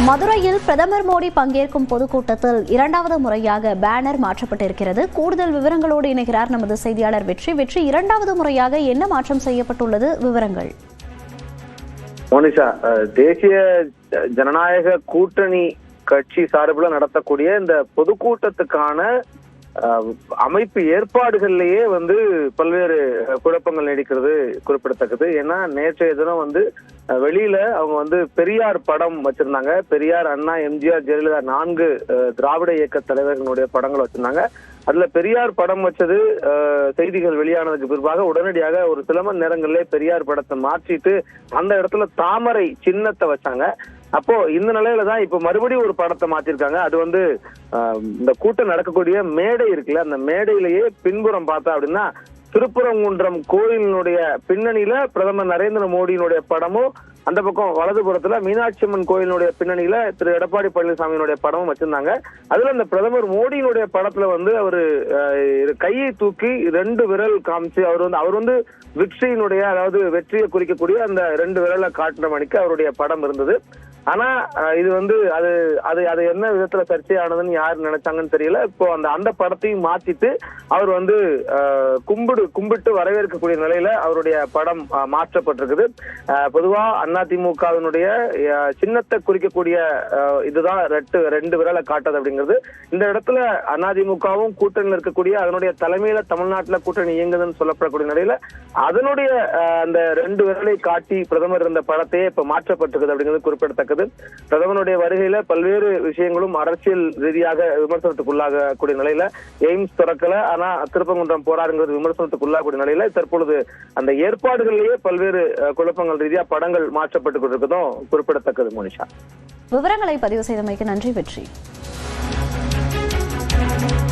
மதுரையில் பிரதமர் மோடி பங்கேற்கும் பொதுக்கூட்டத்தில் இரண்டாவது முறையாக பேனர் மாற்றப்பட்டிருக்கிறது. கூடுதல் விவரங்களோடு இணைகிறார் நமது செய்தியாளர் வெற்றி. இரண்டாவது முறையாக என்ன மாற்றம் செய்யப்பட்டுள்ளது? விவரங்கள். மோனிஷா, தேசிய ஜனநாயக கூட்டணி கட்சி சார்பில் நடத்தக்கூடிய இந்த பொதுக்கூட்டத்துக்கான அமைப்பு ஏற்பாடுகள்லயே பல்வேறு குழப்பங்கள் நீடிக்கிறது குறிப்பிடத்தக்கது. ஏன்னா நேற்றைய தினம் வெளியில அவங்க பெரியார் படம் வச்சிருந்தாங்க. பெரியார், அண்ணா, எம்ஜிஆர், ஜெயலலிதா 4 திராவிட இயக்க தலைவர்களுடைய படங்கள் வச்சிருந்தாங்க. அதுல பெரியார் படம் வச்சது செய்திகள் வெளியானதுக்கு பிற்பாக உடனடியாக ஒரு சில மணி நேரங்களிலே பெரியார் படத்தை மாற்றிட்டு அந்த இடத்துல தாமரை சின்னத்தை வச்சாங்க. அப்போ இந்த நிலையில தான் இப்ப மறுபடியும் ஒரு படத்தை மாத்திருக்காங்க. அது இந்த கூட்டம் நடக்கக்கூடிய மேடை இருக்குல்ல, அந்த மேடையிலேயே பின்புறம் பார்த்தா அப்படின்னா திருப்பரங்குன்றம் கோயிலினுடைய பின்னணியில பிரதமர் நரேந்திர மோடியினுடைய படமும், அந்த பக்கம் வலதுபுறத்துல மீனாட்சி அம்மன் கோயிலினுடைய பின்னணியில திரு எடப்பாடி பழனிசாமியினுடைய படமும் வச்சிருந்தாங்க. அதுல அந்த பிரதமர் மோடியினுடைய படத்துல அவரு கையை தூக்கி 2 விரல் காமிச்சு அவர் விக்டரியினுடைய, அதாவது வெற்றியை குறிக்கக்கூடிய அந்த 2 விரலை காட்டுற மணிக்கு அவருடைய படம் இருந்தது. ஆனா இது அது என்ன விதத்துல சர்ச்சையானதுன்னு யாரு நினைச்சாங்கன்னு தெரியல. இப்போ அந்த படத்தையும் மாத்திட்டு அவர் கும்பிட்டு வரவேற்கக்கூடிய நிலையில அவருடைய படம் மாற்றப்பட்டிருக்குது. பொதுவா அதிமுகவினுடைய சின்னத்தை குறிக்கக்கூடிய இதுதான் 2 விரலை காட்டுறது அப்படிங்கிறது. இந்த இடத்துல அதிமுகவும் கூட்டணியில் இருக்கக்கூடிய அதனுடைய தலைமையில தமிழ்நாட்டுல கூட்டணி இயங்குதுன்னு சொல்லப்படக்கூடிய நிலையில அதனுடைய அந்த 2 விரலை காட்டி பிரதமர் இருந்த படத்தையே இப்ப மாற்றப்பட்டிருக்குது அப்படிங்கிறது குறிப்பிடத்தக்கது. பிரதமருடைய வருகையில பல்வேறு விஷயங்களும் அரசியல் ரீதியாக விமர்சனத்துக்குள்ளாகக்கூடிய நிலையில எய்ம்ஸ் திறக்கல, ஆனா திருப்பரங்குன்றம் போராடுங்கிறது விமர்சனத்துக்குள்ளாகக்கூடிய நிலையில தற்பொழுது அந்த ஏற்பாடுகளிலேயே பல்வேறு குழப்பங்கள் ரீதியா படங்கள் மாற்றப்பட்டுக் கொண்டிருக்கதும் குறிப்பிடத்தக்கது. மோனிஷா, விவரங்களை பதிவு செய்தமைக்கு நன்றி. வெற்றி.